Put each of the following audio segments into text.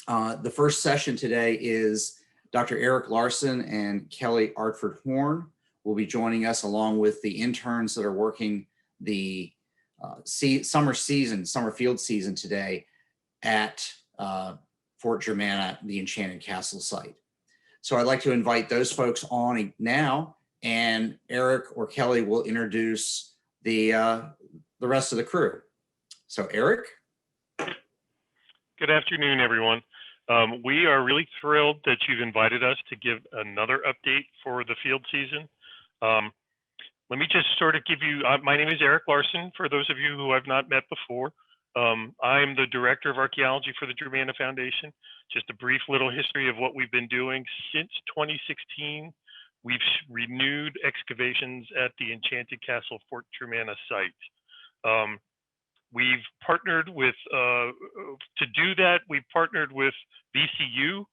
The first session today is Dr. Eric Larsen and Kelly Arford-Horne will be joining us along with the interns that are working the summer field season today at Fort Germanna, the Enchanted Castle site. So I'd like to invite those folks on now, and Eric or Kelly will introduce the rest of the crew. So Eric. Good afternoon, everyone. We are really thrilled that you've invited us to give another update for the field season. Let me just sort of give you, my name is Eric Larsen, for those of you who I've not met before. I'm the Director of Archaeology for the Germanna Foundation. Just a brief little history of what we've been doing. Since 2016, we've renewed excavations at the Enchanted Castle Fort Germanna site. We've partnered with, to do that, we've partnered with VCU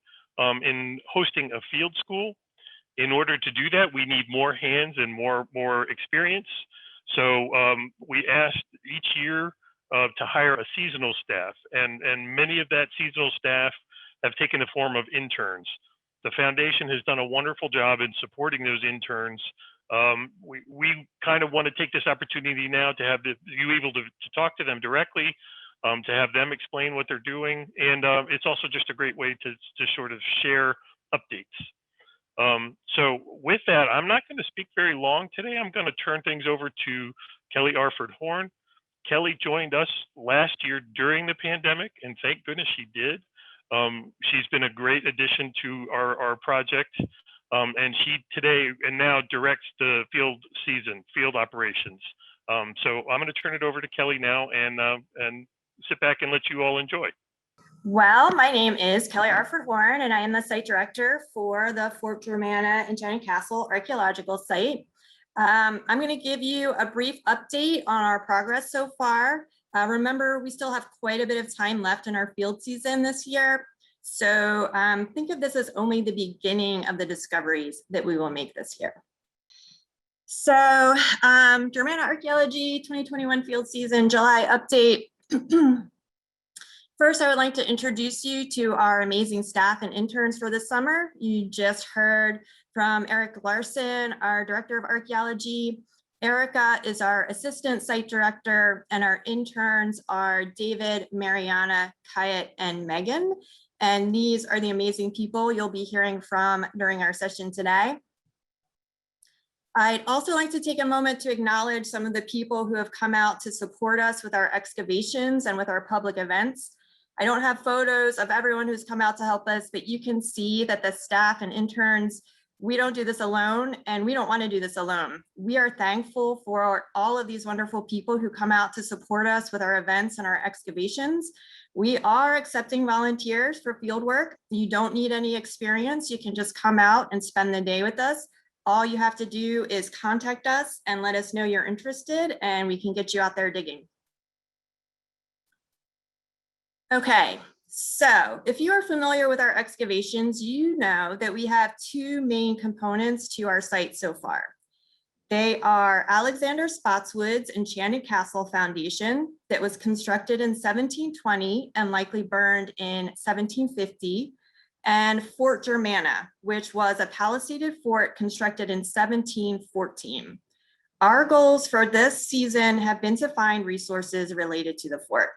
in hosting a field school. In order to do that, we need more hands and more experience. So we asked each year to hire a seasonal staff, and many of that seasonal staff have taken the form of interns. The foundation has done a wonderful job in supporting those interns. We kind of want to take this opportunity now to have you able to talk to them directly, to have them explain what they're doing. And it's also just a great way to sort of share updates. So with that, I'm not going to speak very long today. I'm going to turn things over to Kelly Arford-Horne. Kelly joined us last year during the pandemic, and thank goodness she did. She's been a great addition to our project. And she today and now directs the field operations. So I'm going to turn it over to Kelly now and sit back and let you all enjoy. Well, my name is Kelly Arford-Horne, and I am the site director for the Fort Germanna Enchanted Castle Archaeological Site. I'm going to give you a brief update on our progress so far. Remember, we still have quite a bit of time left in our field season this year. So think of this as only the beginning of the discoveries that we will make this year. So Germanna Archaeology 2021 field season July update. First, I would like to introduce you to our amazing staff and interns for this summer. You just heard from Eric Larsen, our Director of Archaeology. Erica is our Assistant Site Director, and our interns are David, Mariana, Kayat, and Megan. And these are the amazing people you'll be hearing from during our session today. I'd also like to take a moment to acknowledge some of the people who have come out to support us with our excavations and with our public events. I don't have photos of everyone who's come out to help us, but you can see that the staff and interns, we don't do this alone, and we don't want to do this alone. We are thankful for all of these wonderful people who come out to support us with our events and our excavations. We are accepting volunteers for field work. You don't need any experience. You can just come out and spend the day with us. All you have to do is contact us and let us know you're interested, and we can get you out there digging. Okay, so if you are familiar with our excavations, you know that we have two main components to our site so far. They are Alexander Spotswood's Enchanted Castle Foundation that was constructed in 1720 and likely burned in 1750, and Fort Germanna, which was a palisaded fort constructed in 1714. Our goals for this season have been to find resources related to the fort.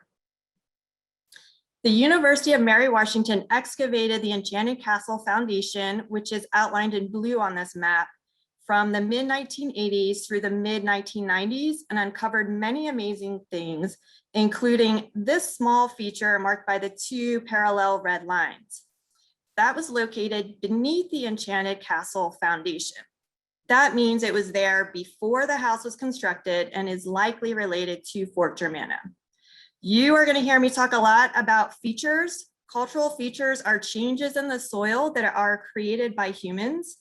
The University of Mary Washington excavated the Enchanted Castle Foundation, which is outlined in blue on this map, from the mid-1980s through the mid-1990s, and uncovered many amazing things, including this small feature marked by the two parallel red lines. That was located beneath the Enchanted Castle Foundation. That means it was there before the house was constructed and is likely related to Fort Germanna. You are going to hear me talk a lot about features. Cultural features are changes in the soil that are created by humans.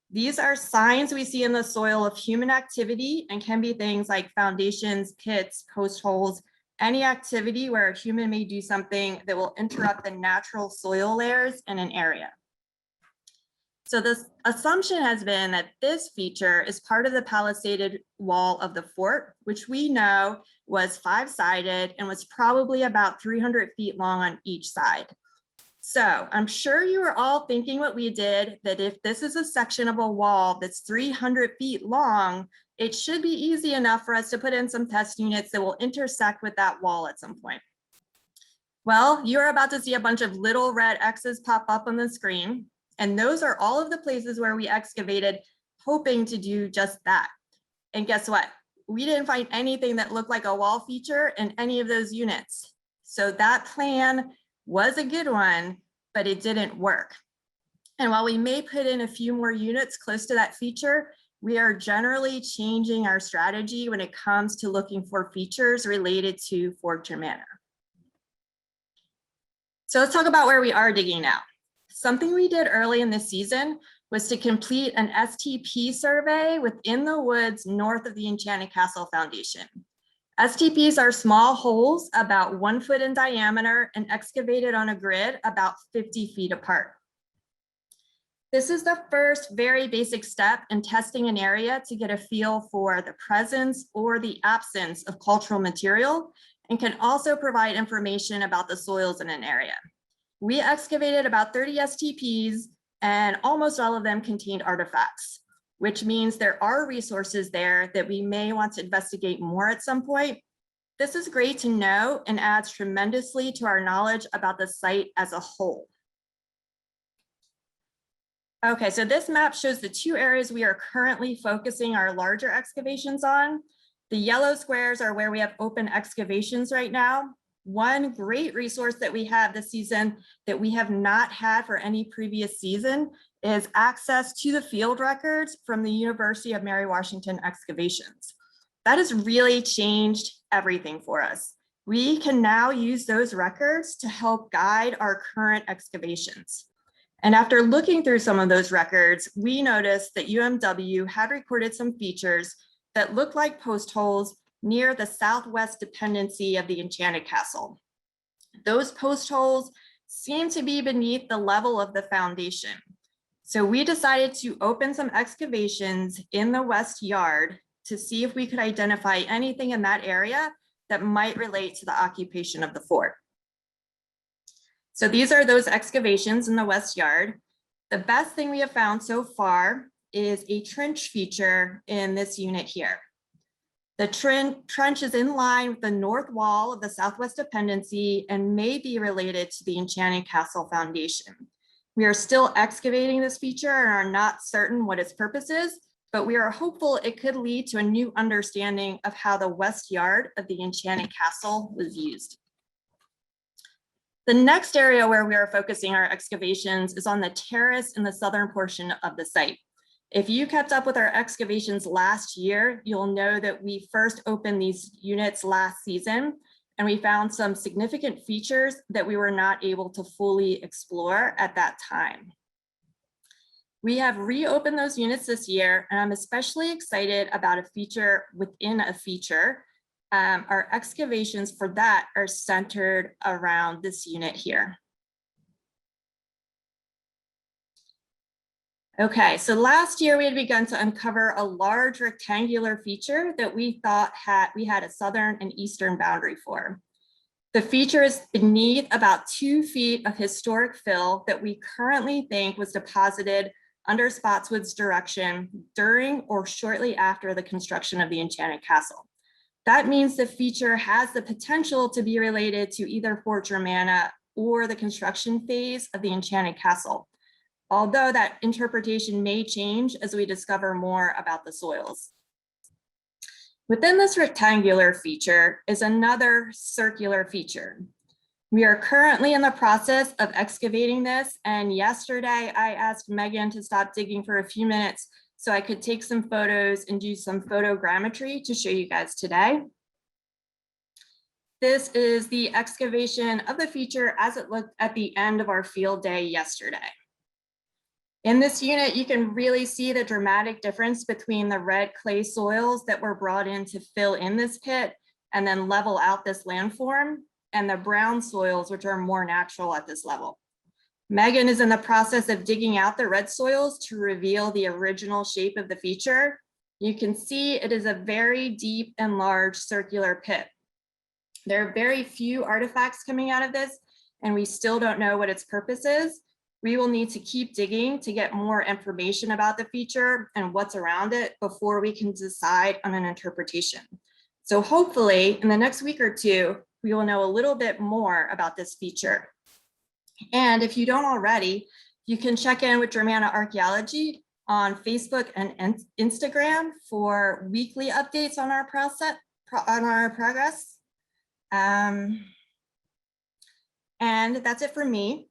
These are signs we see in the soil of human activity and can be things like foundations, pits, post holes, any activity where a human may do something that will interrupt the natural soil layers in an area. So this assumption has been that this feature is part of the palisaded wall of the fort, which we know was 5-sided and was probably about 300 feet long on each side. So I'm sure you are all thinking what we did, that if this is a section of a wall that's 300 feet long, it should be easy enough for us to put in some test units that will intersect with that wall at some point. Well, you're about to see a bunch of little red X's pop up on the screen, and those are all of the places where we excavated, hoping to do just that. And guess what? We didn't find anything that looked like a wall feature in any of those units. So that plan was a good one, but it didn't work. And while we may put in a few more units close to that feature, we are generally changing our strategy when it comes to looking for features related to Fort Germanna. So let's talk about where we are digging now. Something we did early in the season was to complete an STP survey within the woods north of the Enchanted Castle Foundation. STPs are small holes about 1 foot in diameter and excavated on a grid about 50 feet apart. This is the first very basic step in testing an area to get a feel for the presence or the absence of cultural material, and can also provide information about the soils in an area. We excavated about 30 STPs, and almost all of them contained artifacts, which means there are resources there that we may want to investigate more at some point. This is great to know and adds tremendously to our knowledge about the site as a whole. Okay, so this map shows the 2 areas we are currently focusing our larger excavations on. The yellow squares are where we have open excavations right now. One great resource that we have this season that we have not had for any previous season is access to the field records from the University of Mary Washington excavations. That has really changed everything for us. We can now use those records to help guide our current excavations. And after looking through some of those records, we noticed that UMW had recorded some features that looked like post holes near the southwest dependency of the Enchanted Castle. Those post holes seem to be beneath the level of the foundation. So we decided to open some excavations in the west yard to see if we could identify anything in that area that might relate to the occupation of the fort. So these are those excavations in the west yard. The best thing we have found so far is a trench feature in this unit here. The trench is in line with the north wall of the southwest dependency and may be related to the Enchanted Castle Foundation. We are still excavating this feature and are not certain what its purpose is, but we are hopeful it could lead to a new understanding of how the west yard of the Enchanted Castle was used. The next area where we are focusing our excavations is on the terrace in the southern portion of the site. If you kept up with our excavations last year, you'll know that we first opened these units last season, and we found some significant features that we were not able to fully explore at that time. We have reopened those units this year, and I'm especially excited about a feature within a feature. Our excavations for that are centered around this unit here. Okay, so last year we had begun to uncover a large rectangular feature that we thought we had a southern and eastern boundary for. The feature is beneath about 2 feet of historic fill that we currently think was deposited under Spotswood's direction during or shortly after the construction of the Enchanted Castle. That means the feature has the potential to be related to either Fort Germanna or the construction phase of the Enchanted Castle, although that interpretation may change as we discover more about the soils. Within this rectangular feature is another circular feature. We are currently in the process of excavating this, and yesterday I asked Megan to stop digging for a few minutes so I could take some photos and do some photogrammetry to show you guys today. This is the excavation of the feature as it looked at the end of our field day yesterday. In this unit, you can really see the dramatic difference between the red clay soils that were brought in to fill in this pit and then level out this landform, and the brown soils, which are more natural at this level. Megan is in the process of digging out the red soils to reveal the original shape of the feature. You can see it is a very deep and large circular pit. There are very few artifacts coming out of this, and we still don't know what its purpose is, we will need to keep digging to get more information about the feature and what's around it before we can decide on an interpretation. So hopefully in the next week or two, we will know a little bit more about this feature. And if you don't already, you can check in with Germanna Archaeology on Facebook and Instagram for weekly updates on our progress. And that's it for me.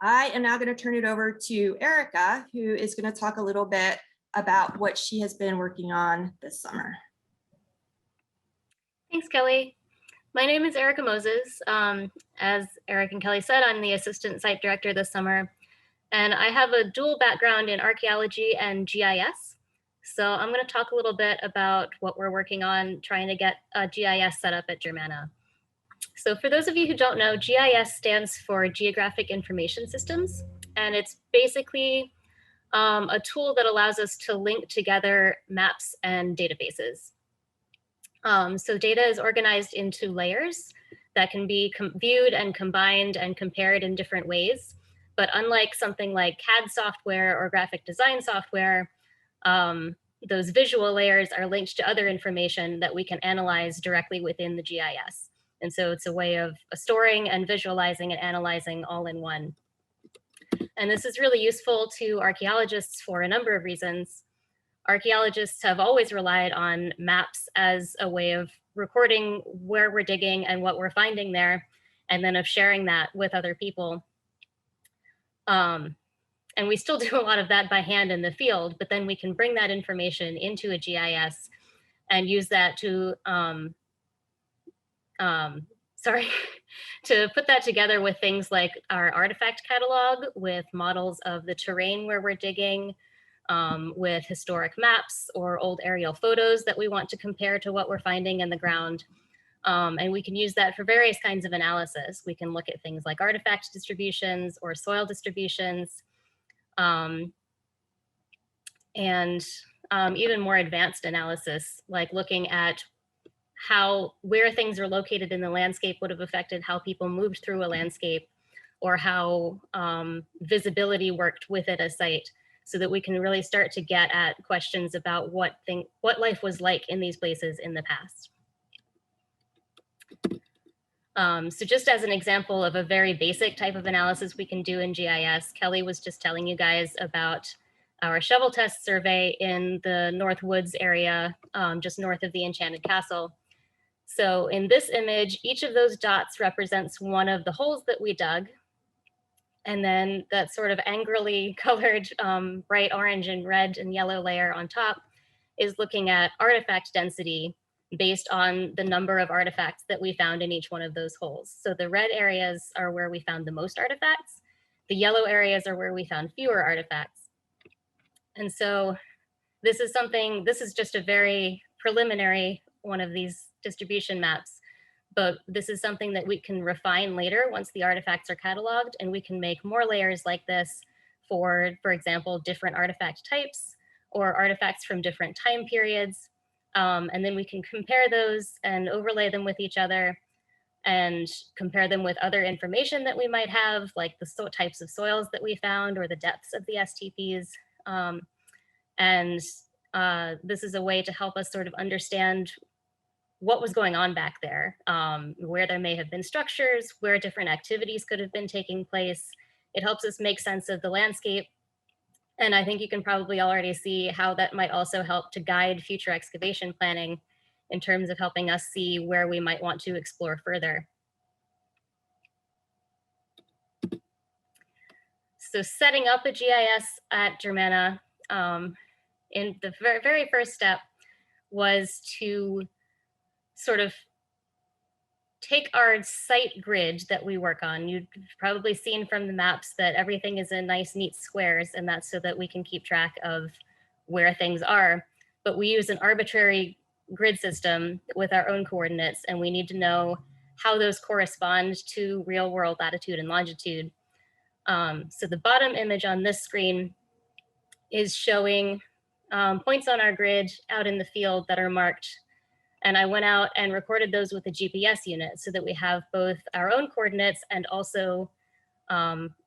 I am now going to turn it over to Erica, who is going to talk a little bit about what she has been working on this summer. Thanks, Kelly. My name is Erica Moses. As Eric and Kelly said, I'm the assistant site director this summer, and I have a dual background in archaeology and GIS. So I'm going to talk a little bit about what we're working on trying to get a GIS set up at Germanna. So for those of you who don't know, GIS stands for Geographic Information Systems, and it's basically a tool that allows us to link together maps and databases. So data is organized into layers that can be viewed and combined and compared in different ways. But unlike something like CAD software or graphic design software, those visual layers are linked to other information that we can analyze directly within the GIS. And so it's a way of storing and visualizing and analyzing all in one. And this is really useful to archaeologists for a number of reasons. Archaeologists have always relied on maps as a way of recording where we're digging and what we're finding there, and then of sharing that with other people. And we still do a lot of that by hand in the field, but then we can bring that information into a GIS and use that to, to put that together with things like our artifact catalog, with models of the terrain where we're digging, with historic maps or old aerial photos that we want to compare to what we're finding in the ground. And we can use that for various kinds of analysis. We can look at things like artifact distributions or soil distributions, and even more advanced analysis, like looking at where things are located in the landscape would have affected how people moved through a landscape, or how visibility worked within a site, so that we can really start to get at questions about what life was like in these places in the past. So just as an example of a very basic type of analysis we can do in GIS, Kelly was just telling you guys about our shovel test survey in the North Woods area, just north of the Enchanted Castle. So in this image, each of those dots represents one of the holes that we dug. And then that sort of angrily colored bright orange and red and yellow layer on top is looking at artifact density based on the number of artifacts that we found in each one of those holes. So the red areas are where we found the most artifacts. The yellow areas are where we found fewer artifacts. And so this is just a very preliminary one of these distribution maps, but this is something that we can refine later once the artifacts are cataloged, and we can make more layers like this for example, different artifact types or artifacts from different time periods. And then we can compare those and overlay them with each other and compare them with other information that we might have, like the types of soils that we found or the depths of the STPs. This is a way to help us sort of understand what was going on back there, where there may have been structures, where different activities could have been taking place. It helps us make sense of the landscape. And I think you can probably already see how that might also help to guide future excavation planning in terms of helping us see where we might want to explore further. So setting up a GIS at Germanna, in the very first step was to sort of take our site grid that we work on. You've probably seen from the maps that everything is in nice, neat squares, and that's so that we can keep track of where things are. But we use an arbitrary grid system with our own coordinates, and we need to know how those correspond to real world latitude and longitude. So the bottom image on this screen is showing points on our grid out in the field that are marked And I went out and recorded those with a GPS unit so that we have both our own coordinates and also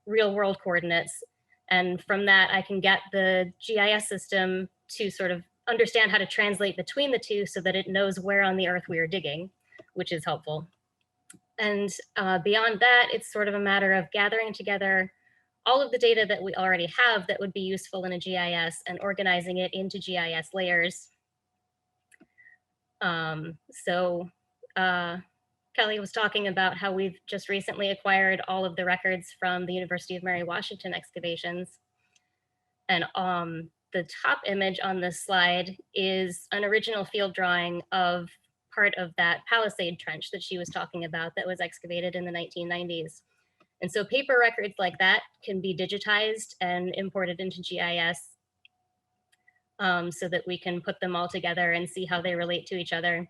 real world coordinates. And from that, I can get the GIS system to sort of understand how to translate between the two so that it knows where on the earth we are digging, which is helpful. And beyond that, it's sort of a matter of gathering together all of the data that we already have that would be useful in a GIS and organizing it into GIS layers. Kelly was talking about how we've just recently acquired all of the records from the University of Mary Washington excavations. And the top image on this slide is an original field drawing of part of that palisade trench that she was talking about that was excavated in the 1990s. And so paper records like that can be digitized and imported into GIS so that we can put them all together and see how they relate to each other.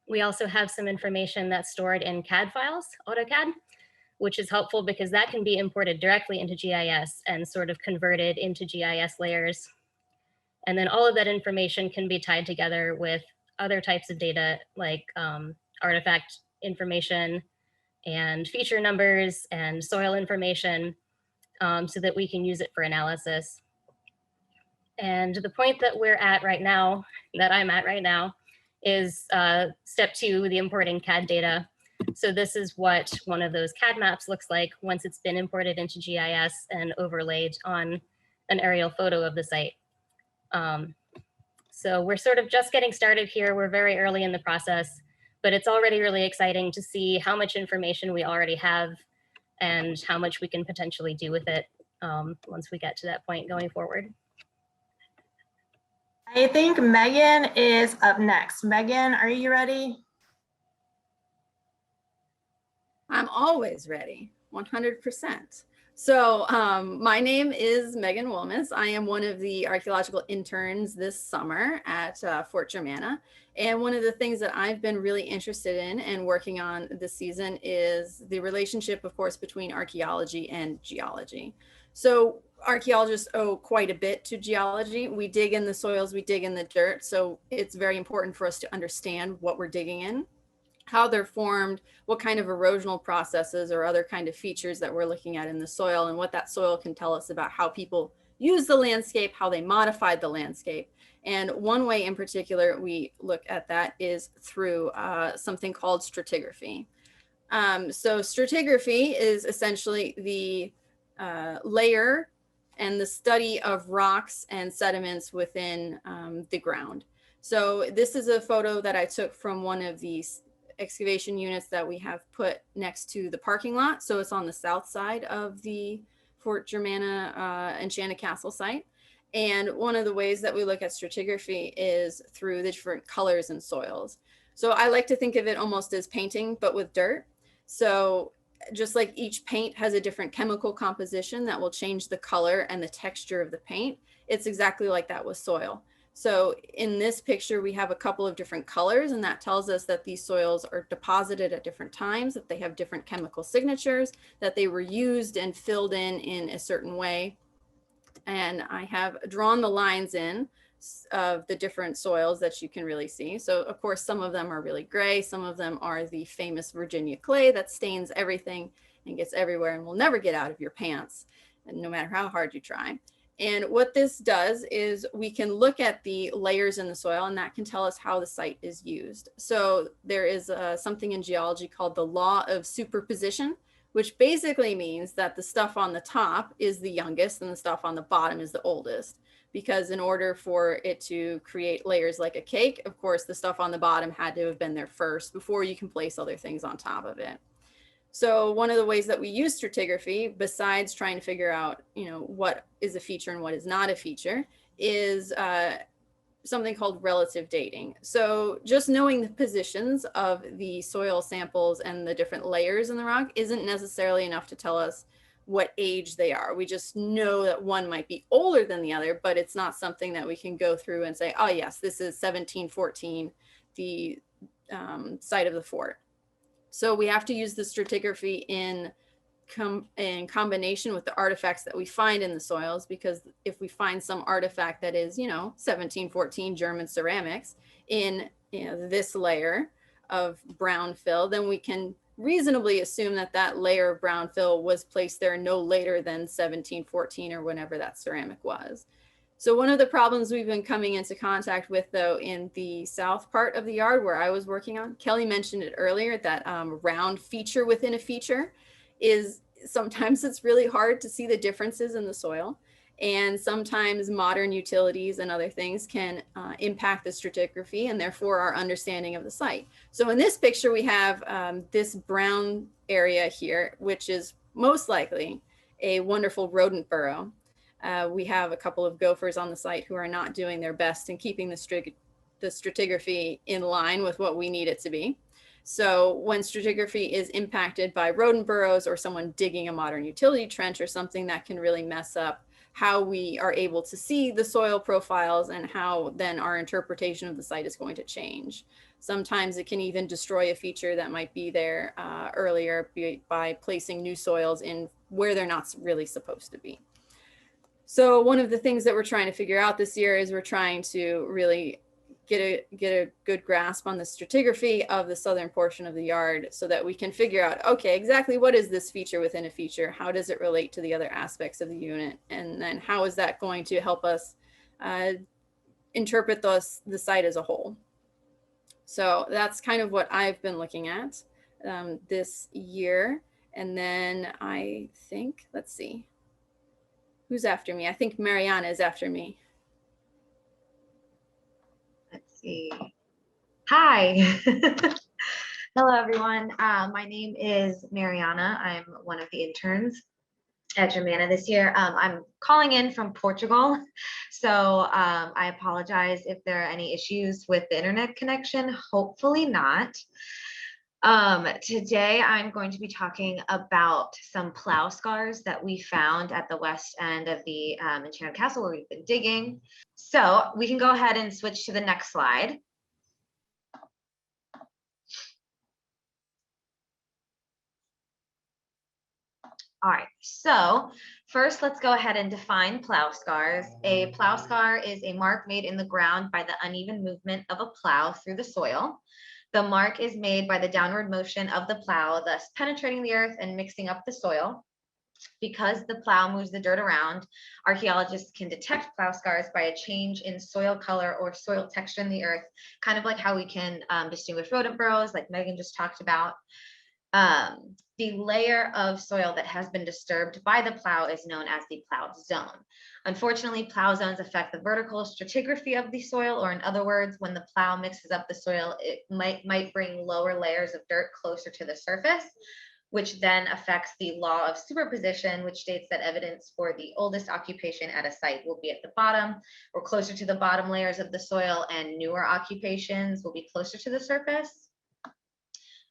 We also have some information that's stored in CAD files, AutoCAD, which is helpful because that can be imported directly into GIS and sort of converted into GIS layers. And then all of that information can be tied together with other types of data like artifact information and feature numbers and soil information so that we can use it for analysis. And the point that we're at right now, that I'm at right now, is step 2, the importing CAD data. So this is what one of those CAD maps looks like once it's been imported into GIS and overlaid on an aerial photo of the site. So we're sort of just getting started here. We're very early in the process, but it's already really exciting to see how much information we already have and how much we can potentially do with it once we get to that point going forward. I think Megan is up next. Megan, are you ready? I'm always ready, 100%. So my name is Megan Wilmus. I am one of the archaeological interns this summer at Fort Germanna. And one of the things that I've been really interested in and working on this season is the relationship, of course, between archaeology and geology. So archaeologists owe quite a bit to geology. We dig in the soils, we dig in the dirt. So it's very important for us to understand what we're digging in, how they're formed, what kind of erosional processes or other kind of features that we're looking at in the soil, and what that soil can tell us about how people use the landscape, how they modified the landscape. And one way in particular we look at that is through something called stratigraphy. So stratigraphy is essentially the layer and the study of rocks and sediments within the ground. So this is a photo that I took from one of these excavation units that we have put next to the parking lot. So it's on the south side of the Fort Germanna Enchanted Castle site. And one of the ways that we look at stratigraphy is through the different colors and soils. So I like to think of it almost as painting, but with dirt. So just like each paint has a different chemical composition that will change the color and the texture of the paint, it's exactly like that with soil. So in this picture, we have a couple of different colors, and that tells us that these soils are deposited at different times, that they have different chemical signatures, that they were used and filled in a certain way. And I have drawn the lines in of the different soils that you can really see. So of course, some of them are really gray. Some of them are the famous Virginia clay that stains everything and gets everywhere and will never get out of your pants, and no matter how hard you try. And what this does is we can look at the layers in the soil, and that can tell us how the site is used. So there is something in geology called the law of superposition, which basically means that the stuff on the top is the youngest and the stuff on the bottom is the oldest. Because in order for it to create layers like a cake, of course, the stuff on the bottom had to have been there first before you can place other things on top of it. So one of the ways that we use stratigraphy, besides trying to figure out, what is a feature and what is not a feature, is something called relative dating. So just knowing the positions of the soil samples and the different layers in the rock isn't necessarily enough to tell us what age they are. We just know that one might be older than the other, but it's not something that we can go through and say, oh yes, this is 1714, the site of the fort. So we have to use the stratigraphy in combination with the artifacts that we find in the soils, because if we find some artifact that is, 1714 German ceramics in this layer of brown fill, then we can reasonably assume that that layer of brown fill was placed there no later than 1714 or whenever that ceramic was. So one of the problems we've been coming into contact with, though, in the south part of the yard where I was working on, Kelly mentioned it earlier, that round feature within a feature is sometimes it's really hard to see the differences in the soil. And sometimes modern utilities and other things can impact the stratigraphy and therefore our understanding of the site. So in this picture, we have this brown area here, which is most likely a wonderful rodent burrow. We have a couple of gophers on the site who are not doing their best in keeping the stratigraphy in line with what we need it to be. So when stratigraphy is impacted by rodent burrows or someone digging a modern utility trench or something, that can really mess up how we are able to see the soil profiles and how then our interpretation of the site is going to change. Sometimes it can even destroy a feature that might be there earlier by placing new soils in where they're not really supposed to be. So one of the things that we're trying to figure out this year is we're trying to really get a good grasp on the stratigraphy of the southern portion of the yard so that we can figure out, okay, exactly what is this feature within a feature? How does it relate to the other aspects of the unit? And then how is that going to help us interpret the site as a whole? So that's kind of what I've been looking at this year. And then I think, let's see, who's after me? I think Mariana is after me. Let's see. Hi. Hello, everyone. My name is Mariana. I'm one of the interns at Germanna this year. I'm calling in from Portugal, so I apologize if there are any issues with the internet connection. Hopefully not. Today I'm going to be talking about some plow scars that we found at the west end of the Enchanted Castle where we've been digging. So we can go ahead and switch to the next slide. All right, so first let's go ahead and define plow scars. A plow scar is a mark made in the ground by the uneven movement of a plow through the soil. The mark is made by the downward motion of the plow, thus penetrating the earth and mixing up the soil. Because the plow moves the dirt around, archaeologists can detect plow scars by a change in soil color or soil texture in the earth, kind of like how we can distinguish rodent burrows, like Megan just talked about. The layer of soil that has been disturbed by the plow is known as the plowed zone. Unfortunately, plow zones affect the vertical stratigraphy of the soil, or in other words, when the plow mixes up the soil, it might bring lower layers of dirt closer to the surface, which then affects the law of superposition, which states that evidence for the oldest occupation at a site will be at the bottom or closer to the bottom layers of the soil, and newer occupations will be closer to the surface.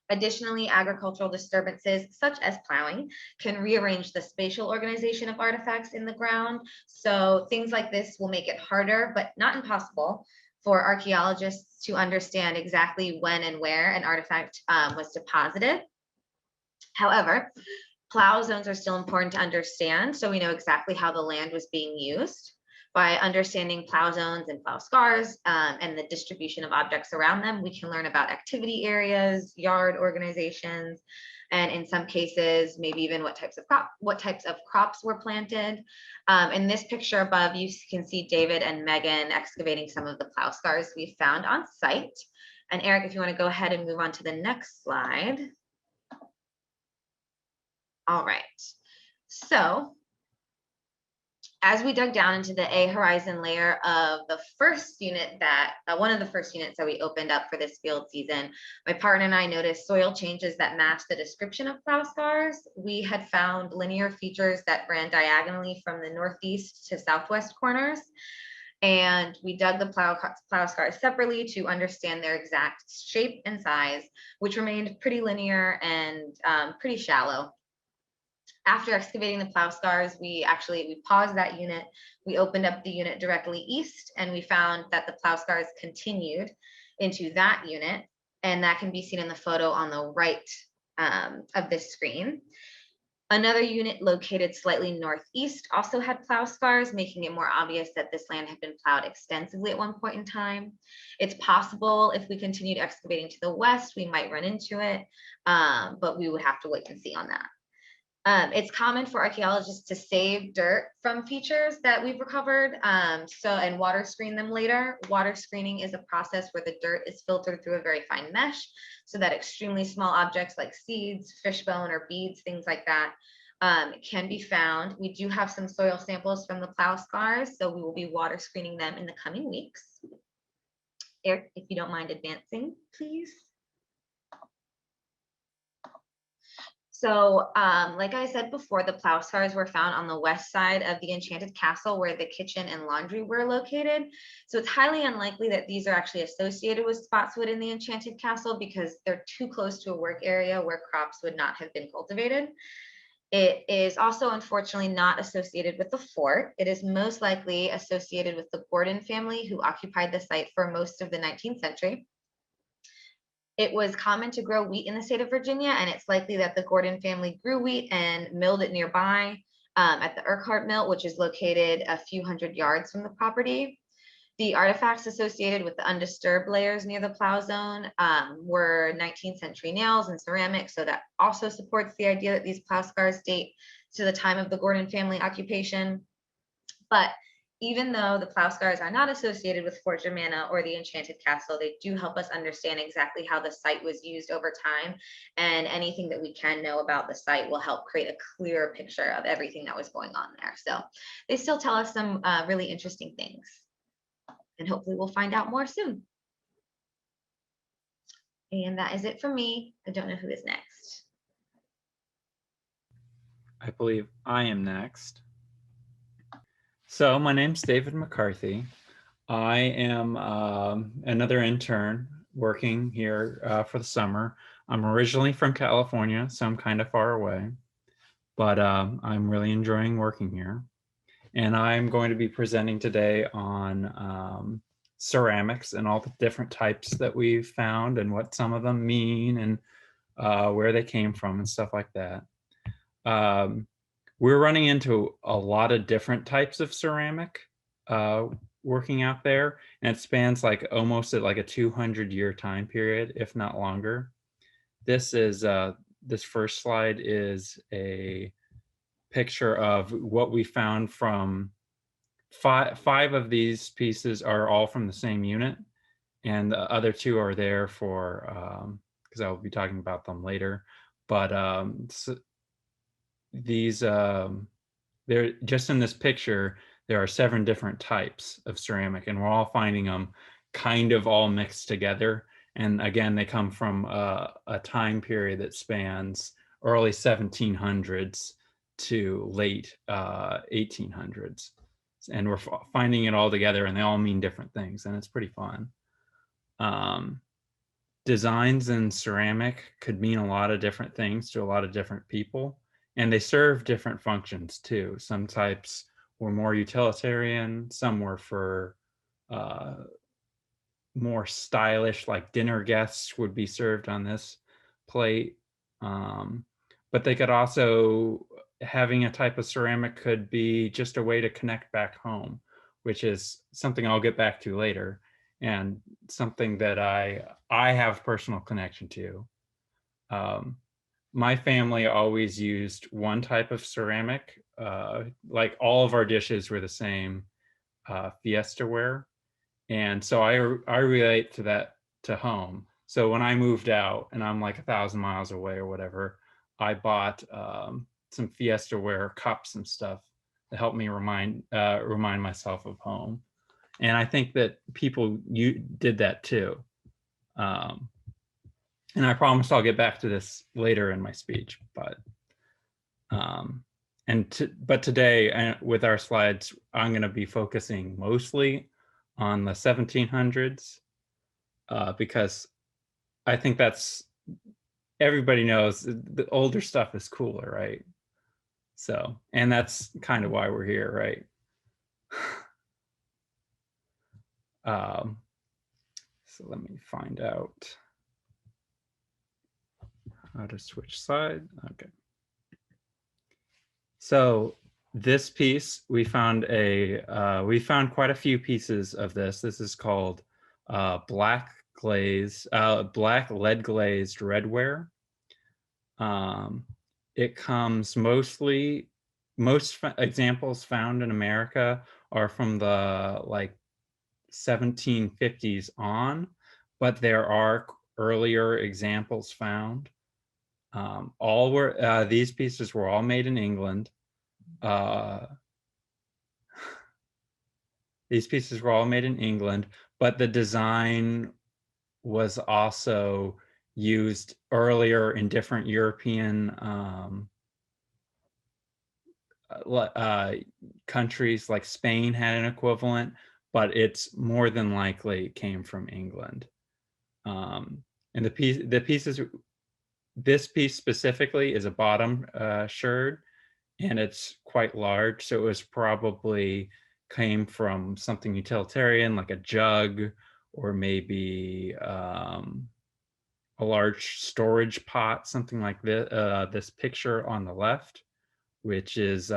Additionally, agricultural disturbances such as plowing can rearrange the spatial organization of artifacts in the ground. So things like this will make it harder, but not impossible, for archaeologists to understand exactly when and where an artifact was deposited. However, plow zones are still important to understand, so we know exactly how the land was being used. By understanding plow zones and plow scars and the distribution of objects around them, we can learn about activity areas, yard organizations, and in some cases, maybe even what types of crops were planted. In this picture above, you can see David and Megan excavating some of the plow scars we found on site. And Eric, if you want to go ahead and move on to the next slide. All right, so as we dug down into the A horizon layer of the first unit one of the first units that we opened up for this field season, my partner and I noticed soil changes that matched the description of plow scars. We had found linear features that ran diagonally from the northeast to southwest corners. And we dug the plow scars separately to understand their exact shape and size, which remained pretty linear and pretty shallow. After excavating the plow scars, we paused that unit. We opened up the unit directly east, and we found that the plow scars continued into that unit, and that can be seen in the photo on the right of this screen. Another unit located slightly northeast also had plow scars, making it more obvious that this land had been plowed extensively at one point in time. It's possible if we continued excavating to the west, we might run into it, but we would have to wait and see on that. It's common for archaeologists to save dirt from features that we've recovered, and water screen them later. Water screening is a process where the dirt is filtered through a very fine mesh so that extremely small objects like seeds, fish bone, or beads, things like that, can be found. We do have some soil samples from the plow scars, so we will be water screening them in the coming weeks. Eric, if you don't mind advancing, please. So like I said before, the plow scars were found on the west side of the Enchanted Castle where the kitchen and laundry were located. So it's highly unlikely that these are actually associated with Spotswood in the Enchanted Castle because they're too close to a work area where crops would not have been cultivated. It is also unfortunately not associated with the fort. It is most likely associated with the Gordon family who occupied the site for most of the 19th century. It was common to grow wheat in the state of Virginia, and it's likely that the Gordon family grew wheat and milled it nearby at the Urquhart Mill, which is located a few hundred yards from the property. The artifacts associated with the undisturbed layers near the plow zone were 19th century nails and ceramics, so that also supports the idea that these plow scars date to the time of the Gordon family occupation. But even though the plow scars are not associated with Fort Germanna or the Enchanted Castle, they do help us understand exactly how the site was used over time, and anything that we can know about the site will help create a clearer picture of everything that was going on there. So they still tell us some really interesting things, and hopefully we'll find out more soon. And that is it for me. I don't know who is next. I believe I am next. So my name's David McCarthy. I am another intern working here for the summer. I'm originally from California, so I'm kind of far away, but I'm really enjoying working here. And I'm going to be presenting today on ceramics and all the different types that we've found and what some of them mean and where they came from and stuff like that. We're running into a lot of different types of ceramic working out there, and it spans like almost at like a 200-year time period, if not longer. This is this first slide is a picture of what we found from five of these pieces are all from the same unit, and the other two are there for because I will be talking about them later. But so these they're just in this picture, there are 7 different types of ceramic, and we're all finding them kind of all mixed together. And again, they come from a time period that spans early 1700s to late 1800s. And we're finding it all together, and they all mean different things, and it's pretty fun. Designs in ceramic could mean a lot of different things to a lot of different people, and they serve different functions too. Some types were more utilitarian, some were for more stylish, like dinner guests would be served on this plate. But they could also, having a type of ceramic could be just a way to connect back home, which is something I'll get back to later, and something that I have personal connection to. My family always used one type of ceramic, like all of our dishes were the same Fiesta-ware. And so I relate to that to home. So when I moved out and I'm like 1,000 miles away or whatever, I bought some Fiesta-ware cups and stuff to help me remind myself of home. And I think that people did that too. And I promise I'll get back to this later in my speech, but today with our slides, I'm going to be focusing mostly on the 1700s because I think that's, everybody knows the older stuff is cooler, right? So, and that's kind of why we're here, right? So let me find out how to switch side. Okay. So this piece, we found quite a few pieces of this. This is called black lead glazed redware. It comes most examples found in America are from the like 1750s on, but there are earlier examples found. These pieces were all made in England. These pieces were all made in England, but the design was also used earlier in different European countries, like Spain had an equivalent, but it's more than likely came from England. And this piece specifically is a bottom sherd, and it's quite large, so it was probably came from something utilitarian like a jug, or maybe a large storage pot, something like this picture on the left, which is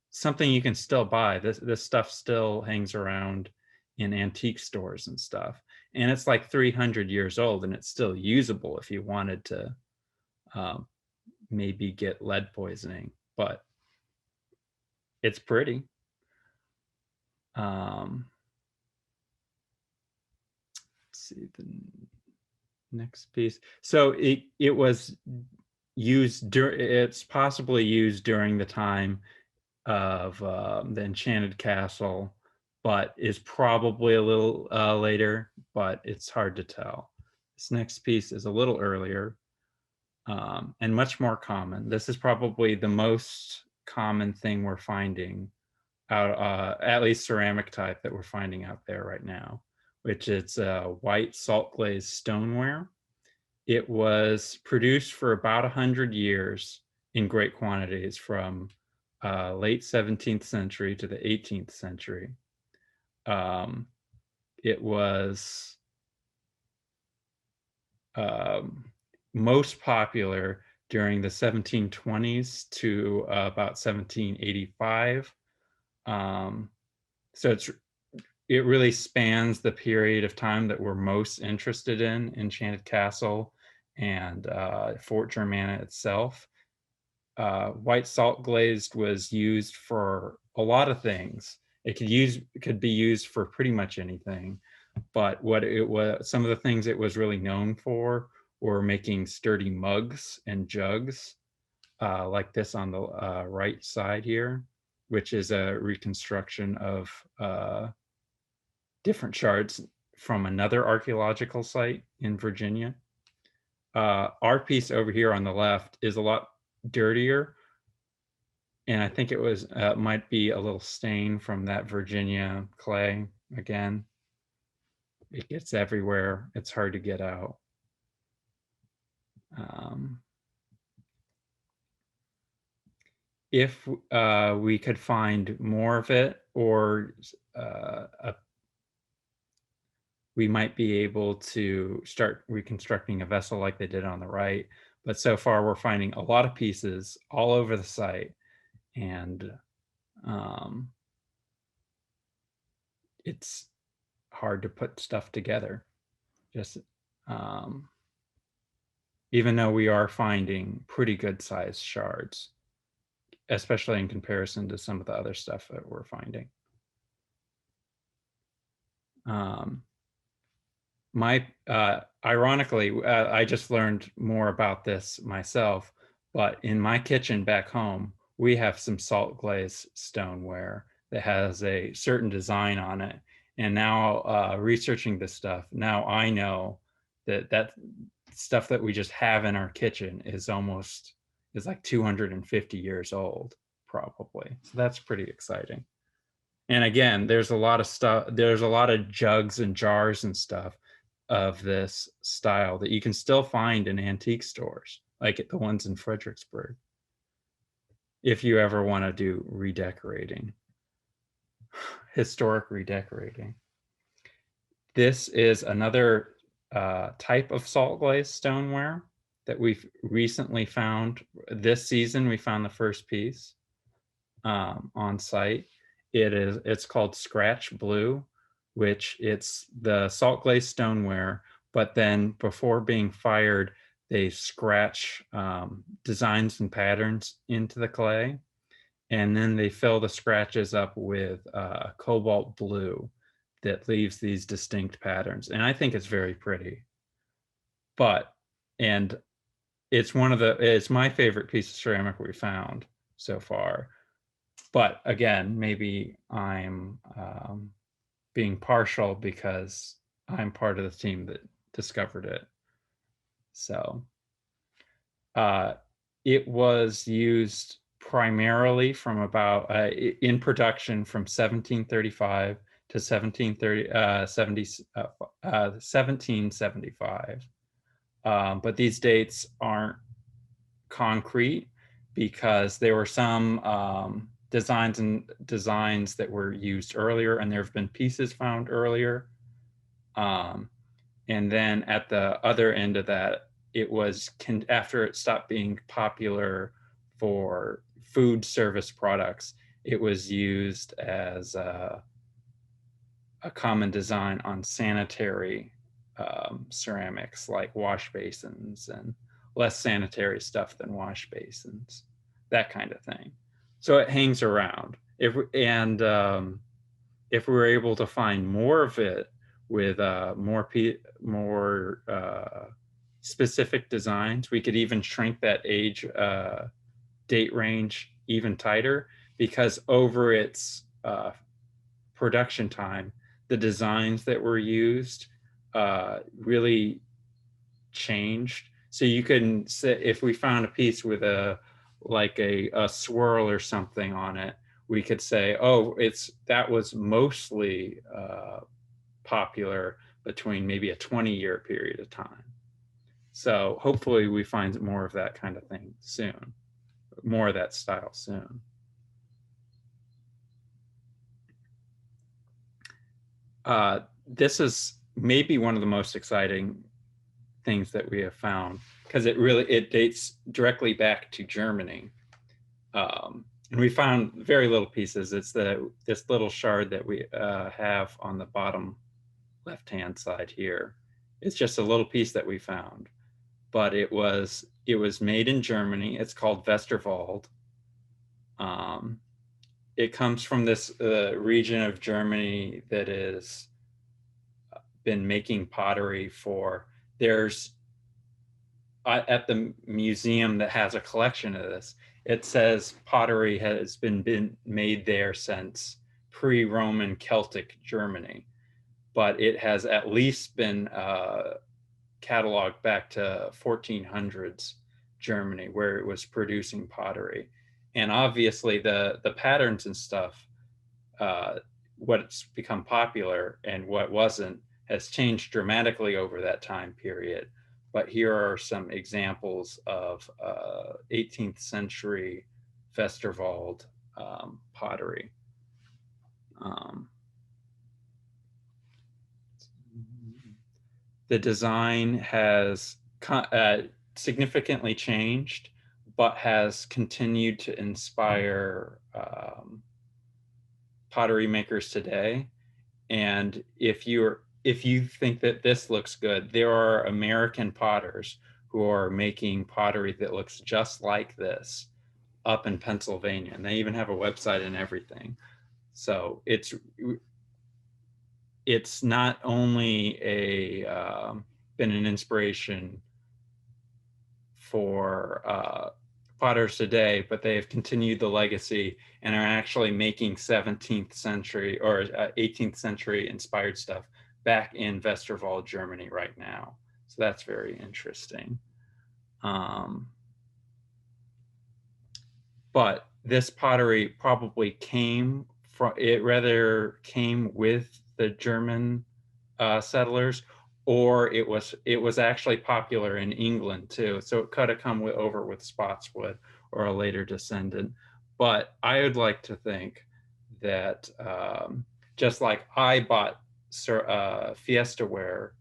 something you can still buy. This stuff still hangs around in antique stores and stuff, and it's like 300 years old, and it's still usable if you wanted to maybe get lead poisoning, but it's pretty. Let's see the next piece. So it was used it's possibly used during the time of the Enchanted Castle, but is probably a little later, but it's hard to tell. This next piece is a little earlier and much more common. This is probably the most common thing we're finding out, at least ceramic type that we're finding out there right now, which is white salt glazed stoneware. It was produced for about 100 years in great quantities from late 17th century to the 18th century. It was most popular during the 1720s to about 1785. So it really spans the period of time that we're most interested in Enchanted Castle and Fort Germanna itself. White salt glazed was used for a lot of things. It could be used for pretty much anything, but some of the things it was really known for were making sturdy mugs and jugs, like this on the right side here, which is a reconstruction of different shards from another archaeological site in Virginia. Our piece over here on the left is a lot dirtier, and I think it might be a little stain from that Virginia clay again. It gets everywhere. It's hard to get out. If we could find more of it, or we might be able to start reconstructing a vessel like they did on the right. But so far we're finding a lot of pieces all over the site, and it's hard to put stuff together. Just even though we are finding pretty good sized shards, especially in comparison to some of the other stuff that we're finding. Ironically, I just learned more about this myself, but in my kitchen back home, we have some salt glazed stoneware that has a certain design on it. And now researching this stuff, now I know that stuff that we just have in our kitchen is like 250 years old, probably. So that's pretty exciting. And again, there's a lot of stuff, there's a lot of jugs and jars and stuff of this style that you can still find in antique stores, like the ones in Fredericksburg, if you ever want to do redecorating, historic redecorating. This is another type of salt glazed stoneware that we've recently found. This season, we found the first piece. on site. It's called Scratch Blue, which it's the salt glazed stoneware, but then before being fired, they scratch designs and patterns into the clay, and then they fill the scratches up with cobalt blue that leaves these distinct patterns. And I think it's very pretty. And it's it's my favorite piece of ceramic we found so far. But again, maybe I'm being partial because I'm part of the team that discovered it. So it was used primarily from about in production from 1735 to 1775. But these dates aren't concrete because there were some designs that were used earlier, and there have been pieces found earlier. And then at the other end of that, it was after it stopped being popular for food service products, it was used as a common design on sanitary ceramics like wash basins and less sanitary stuff than wash basins, that kind of thing. So it hangs around. If we were able to find more of it with more specific designs, we could even shrink that age date range even tighter, because over its production time, the designs that were used really changed. So you can say, if we found a piece with a swirl or something on it, we could say, oh, that was mostly popular between maybe a 20-year period of time. So hopefully we find more of that kind of thing soon, more of that style soon. This is maybe one of the most exciting things that we have found, because it dates directly back to Germany. And we found very little pieces. It's this little shard that we have on the bottom left-hand side here. It's just a little piece that we found, but it was made in Germany. It's called Westerwald. It comes from this region of Germany that has been making pottery for. There's at the museum that has a collection of this, it says pottery has been made there since pre-Roman Celtic Germany, but it has at least been cataloged back to 1400s Germany, where it was producing pottery. And obviously the patterns and stuff, what's become popular and what wasn't, has changed dramatically over that time period. But here are some examples of 18th century Westerwald pottery. The design has significantly changed, but has continued to inspire pottery makers today. And if you think that this looks good, there are American potters who are making pottery that looks just like this up in Pennsylvania, and they even have a website and everything. So it's not only been an inspiration for potters today, but they have continued the legacy and are actually making 17th century or 18th century inspired stuff back in Westerwald, Germany right now. So that's very interesting. But this pottery probably came with the German settlers, or it was actually popular in England too. So it could have come over with Spotswood or a later descendant. But I would like to think that just like I bought Fiesta ware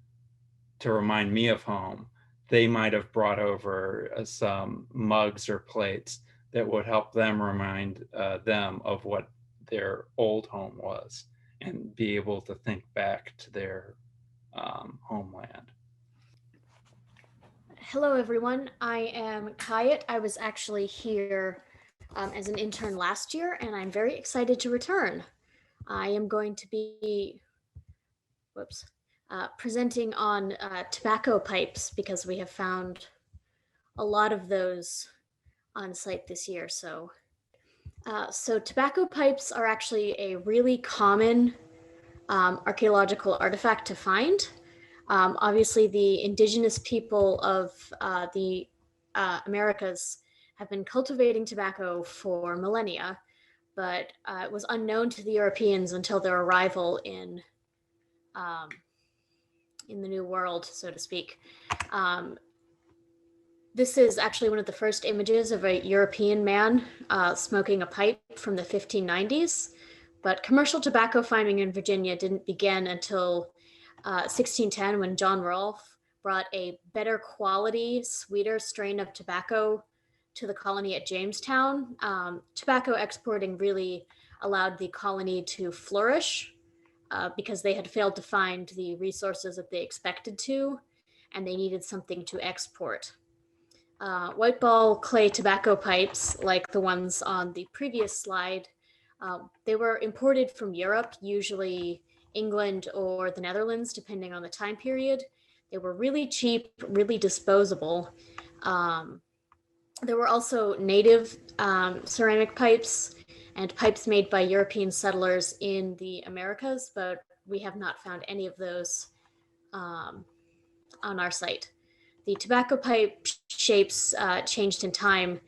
to remind me of home, they might have brought over some mugs or plates that would help them remind them of what their old home was and be able to think back to their homeland. Hello, everyone. I am Kayat. I was actually here as an intern last year, and I'm very excited to return. I am going to be, presenting on tobacco pipes because we have found a lot of those on site this year. So tobacco pipes are actually a really common archaeological artifact to find. Obviously, the indigenous people of the Americas have been cultivating tobacco for millennia, but it was unknown to the Europeans until their arrival in the New World, so to speak. This is actually one of the first images of a European man smoking a pipe from the 1590s, but commercial tobacco farming in Virginia didn't begin until 1610 when John Rolfe brought a better quality, sweeter strain of tobacco to the colony at Jamestown. Tobacco exporting really allowed the colony to flourish because they had failed to find the resources that they expected to, and they needed something to export. White ball clay tobacco pipes, like the ones on the previous slide, they were imported from Europe, usually England or the Netherlands, depending on the time period. They were really cheap, really disposable. There were also native ceramic pipes and pipes made by European settlers in the Americas, but we have not found any of those on our site. The tobacco pipe shapes changed in time,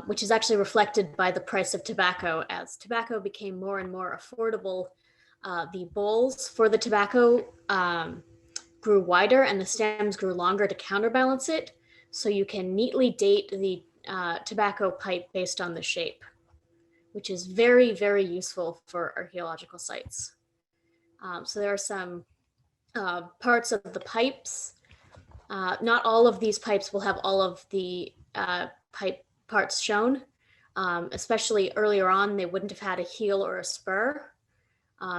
which is actually reflected by the price of tobacco. As tobacco became more and more affordable, the bowls for the tobacco grew wider and the stems grew longer to counterbalance it. So you can neatly date the tobacco pipe based on the shape, which is very, very useful for archaeological sites. So there are some parts of the pipes. Not all of these pipes will have all of the pipe parts shown. Especially earlier on, they wouldn't have had a heel or a spur.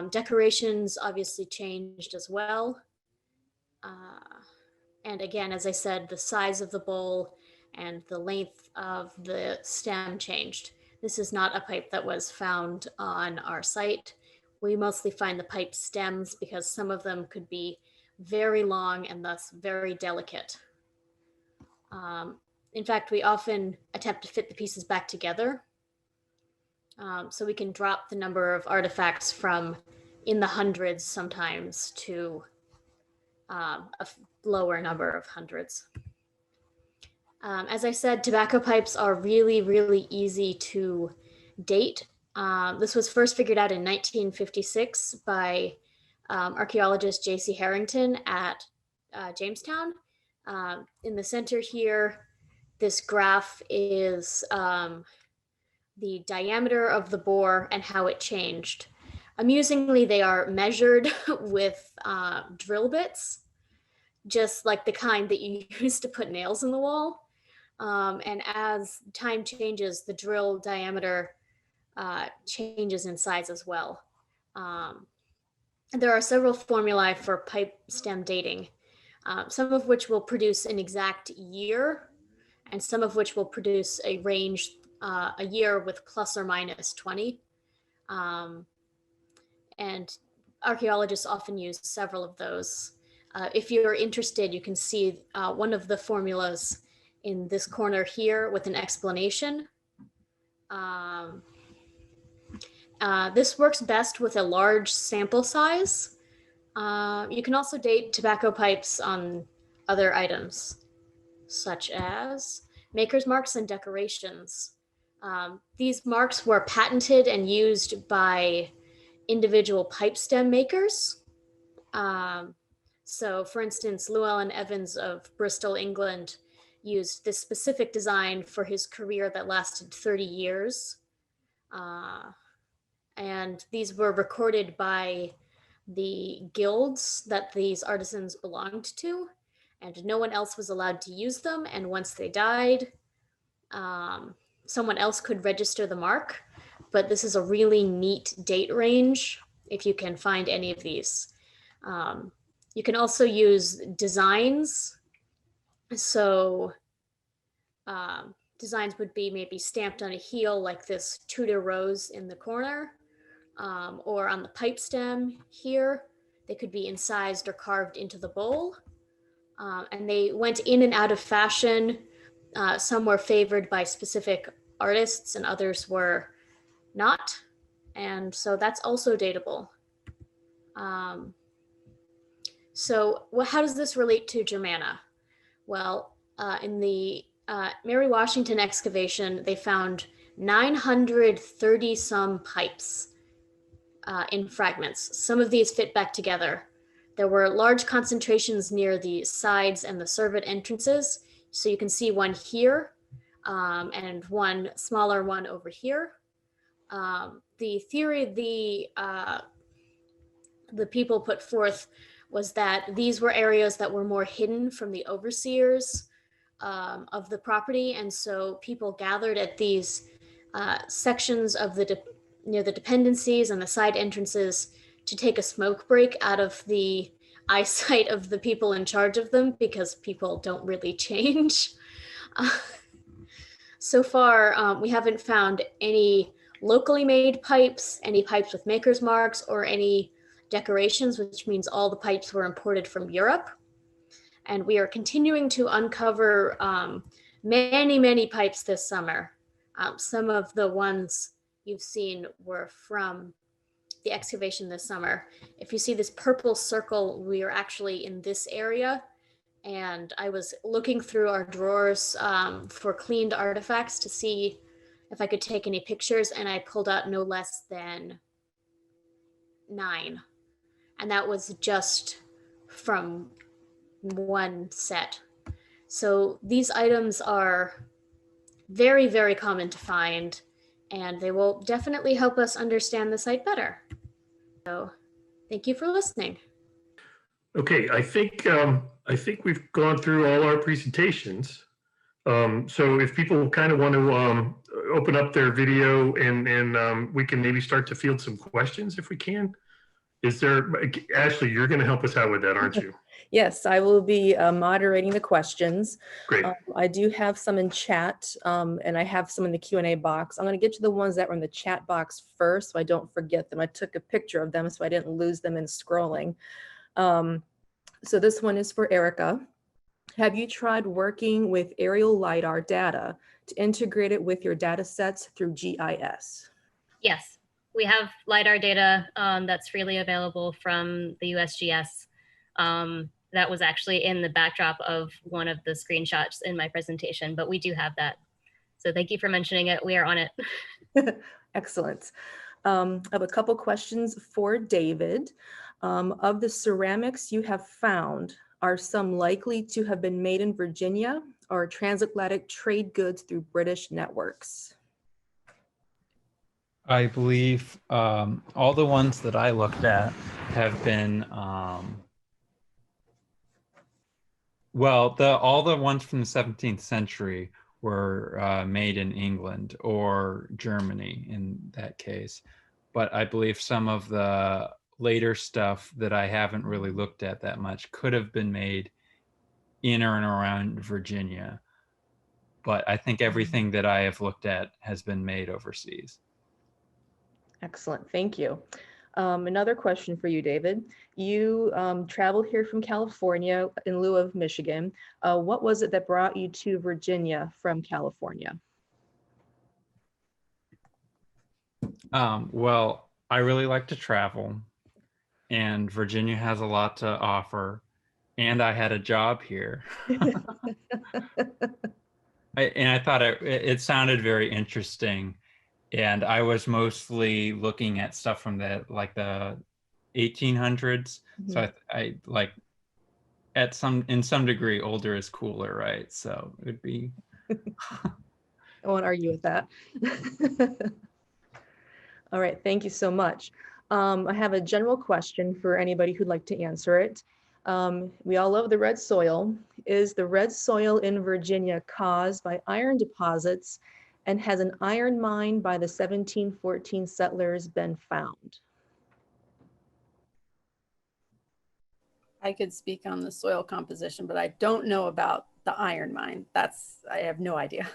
Decorations obviously changed as well. And again, as I said, the size of the bowl and the length of the stem changed. This is not a pipe that was found on our site. We mostly find the pipe stems because some of them could be very long and thus very delicate. In fact, we often attempt to fit the pieces back together. So we can drop the number of artifacts from in the hundreds sometimes to a lower number of hundreds. As I said, tobacco pipes are really, really easy to date. This was first figured out in 1956 by archaeologist J.C. Harrington at Jamestown. In the center here, this graph is the diameter of the bore and how it changed. Amusingly, they are measured with drill bits, just like the kind that you use to put nails in the wall. And as time changes, the drill diameter changes in size as well. There are several formulae for pipe stem dating, some of which will produce an exact year, and some of which will produce a range, a year with plus or minus 20. And archaeologists often use several of those. If you're interested, you can see one of the formulas in this corner here with an explanation. This works best with a large sample size. You can also date tobacco pipes on other items, such as maker's marks and decorations. These marks were patented and used by individual pipe stem makers. So for instance, Llewellyn Evans of Bristol, England, used this specific design for his career that lasted 30 years. And these were recorded by the guilds that these artisans belonged to, and no one else was allowed to use them. And once they died, someone else could register the mark, but this is a really neat date range if you can find any of these. You can also use designs. So designs would be maybe stamped on a heel like this Tudor rose in the corner, or on the pipe stem here. They could be incised or carved into the bowl. And they went in and out of fashion. Some were favored by specific artists and others were not. And so that's also dateable. How does this relate to Germanna? Well, in the Mary Washington excavation, they found 930 some pipes in fragments. Some of these fit back together. There were large concentrations near the sides and the servant entrances. So you can see one here and one smaller one over here. The theory the people put forth was that these were areas that were more hidden from the overseers of the property. And so people gathered at these sections of near the dependencies and the side entrances to take a smoke break out of the eyesight of the people in charge of them, because people don't really change. So far, we haven't found any locally made pipes, any pipes with maker's marks, or any decorations, which means all the pipes were imported from Europe. And we are continuing to uncover many, many pipes this summer. Some of the ones you've seen were from the excavation this summer. If you see this purple circle, we are actually in this area. And I was looking through our drawers for cleaned artifacts to see if I could take any pictures, and I pulled out no less than 9. And that was just from one set. So these items are very, very common to find, and they will definitely help us understand the site better. So thank you for listening. Okay, I think we've gone through all our presentations. So if people kind of want to open up their video and we can maybe start to field some questions if we can. Is there, Ashley, you're going to help us out with that, aren't you? Yes, I will be moderating the questions. Great. I do have some in chat and I have some in the Q&A box. I'm going to get to the ones that were in the chat box first so I don't forget them. I took a picture of them so I didn't lose them in scrolling. So this one is for Erica. Have you tried working with aerial LiDAR data to integrate it with your data sets through GIS? Yes, we have LiDAR data that's freely available from the USGS. That was actually in the backdrop of one of the screenshots in my presentation, but we do have that. So thank you for mentioning it. We are on it. Excellent. I have a couple questions for David. Of the ceramics you have found, are some likely to have been made in Virginia or transatlantic trade goods through British networks? I believe all the ones that I looked at have been, all the ones from the 17th century were made in England or Germany in that case. But I believe some of the later stuff that I haven't really looked at that much could have been made in or and around Virginia. But I think everything that I have looked at has been made overseas. Excellent, thank you. Another question for you, David. You traveled here from California in lieu of Michigan. What was it that brought you to Virginia from California? Well, I really like to travel, and Virginia has a lot to offer, and I had a job here. I thought it sounded very interesting. And I was mostly looking at stuff from the 1800s. Mm-hmm. So I like in some degree, older is cooler, right? So it would be. I won't argue with that. All right, thank you so much. I have a general question for anybody who'd like to answer it. We all love the red soil. Is the red soil in Virginia caused by iron deposits? And has an iron mine by the 1714 settlers been found? I could speak on the soil composition, but I don't know about the iron mine. I have no idea.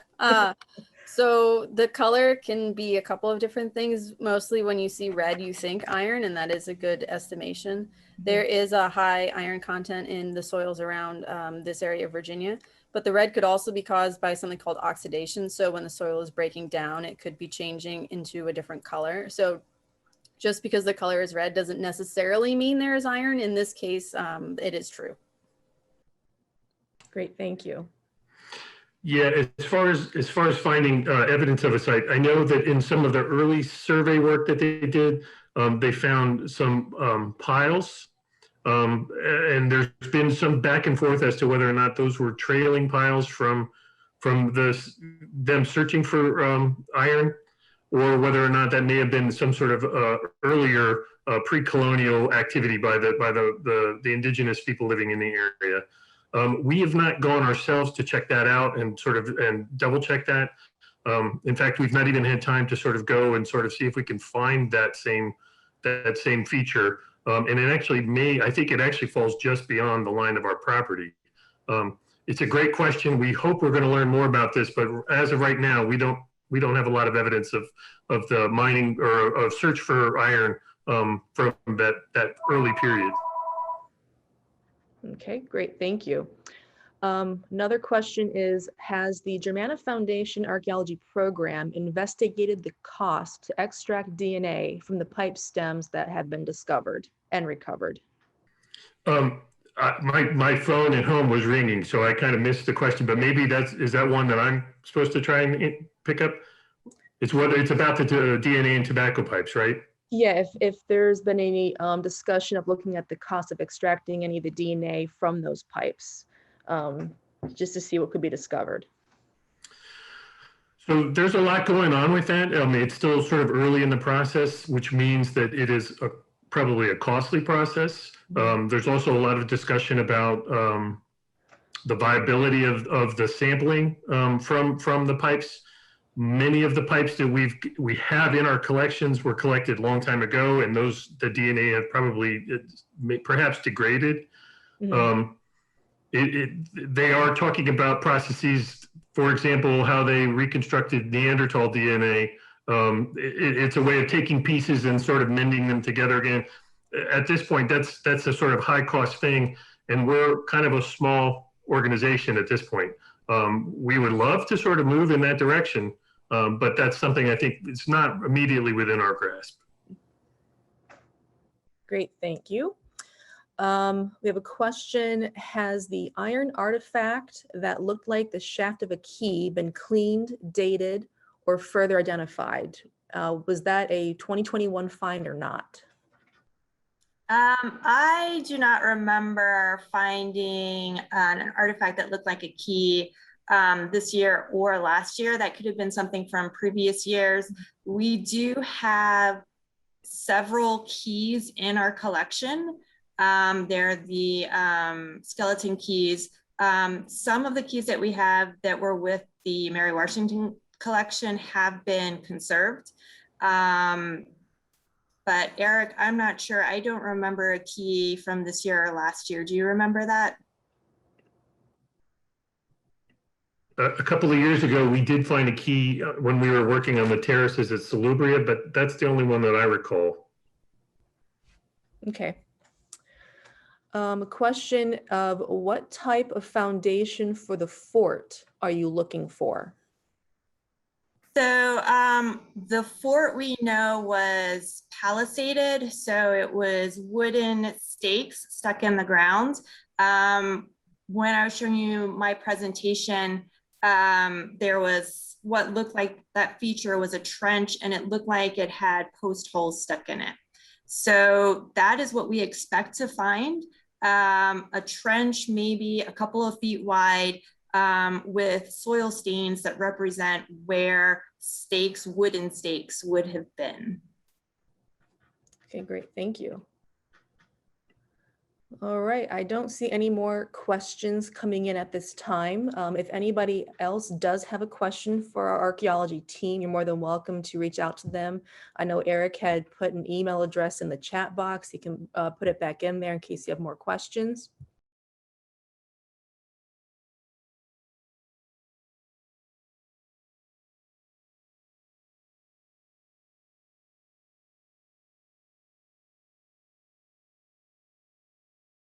So the color can be a couple of different things. Mostly when you see red, you think iron, and that is a good estimation. There is a high iron content in the soils around this area of Virginia, but the red could also be caused by something called oxidation. So when the soil is breaking down, it could be changing into a different color. So just because the color is red doesn't necessarily mean there is iron. In this case, it is true. Great, thank you. Yeah, as far as finding evidence of a site, I know that in some of the early survey work that they did, they found some piles, and there's been some back and forth as to whether or not those were trailing piles from them searching for iron, or whether or not that may have been some sort of earlier pre-colonial activity by the indigenous people living in the area. We have not gone ourselves to check that out and double check that. In fact, we've not even had time to sort of go and sort of see if we can find that same feature. And it actually I think it actually falls just beyond the line of our property. It's a great question. We hope we're going to learn more about this, but as of right now, we don't have a lot of evidence of the mining or of search for iron from that early period. Okay, great, thank you. Another question is, has the Germanna Foundation Archaeology Program investigated the cost to extract DNA from the pipe stems that have been discovered and recovered? My phone at home was ringing, so I kind of missed the question, but maybe is that one that I'm supposed to try and pick up? It's about the DNA in tobacco pipes, right? Yeah, if there's been any discussion of looking at the cost of extracting any of the DNA from those pipes, just to see what could be discovered. So there's a lot going on with that. It's still sort of early in the process, which means that it is probably a costly process. There's also a lot of discussion about the viability of the sampling from the pipes. Many of the pipes that we have in our collections were collected a long time ago, and the DNA have probably perhaps degraded. Mm-hmm. They are talking about processes, for example, how they reconstructed Neanderthal DNA. It's a way of taking pieces and sort of mending them together again. At this point, that's a sort of high cost thing, and we're kind of a small organization at this point. We would love to sort of move in that direction, but that's something I think it's not immediately within our grasp. Great, thank you. We have a question. Has the iron artifact that looked like the shaft of a key been cleaned, dated, or further identified? Was that a 2021 find or not? I do not remember finding an artifact that looked like a key this year or last year. That could have been something from previous years. We do have several keys in our collection. They're the skeleton keys. Some of the keys that we have that were with the Mary Washington collection have been conserved. But Eric, I'm not sure. I don't remember a key from this year or last year. Do you remember that? A couple of years ago, we did find a key when we were working on the terraces at Salubria, but that's the only one that I recall. Okay. A question of what type of foundation for the fort are you looking for? So the fort we know was palisaded. So it was wooden stakes stuck in the ground. When I was showing you my presentation, there was what looked like that feature was a trench, and it looked like it had post holes stuck in it. So that is what we expect to find. A trench maybe a couple of feet wide, with soil stains that represent where stakes, wooden stakes, would have been. Okay, great, thank you. All right, I don't see any more questions coming in at this time. If anybody else does have a question for our archaeology team, you're more than welcome to reach out to them. I know Eric had put an email address in the chat box. You can put it back in there in case you have more questions.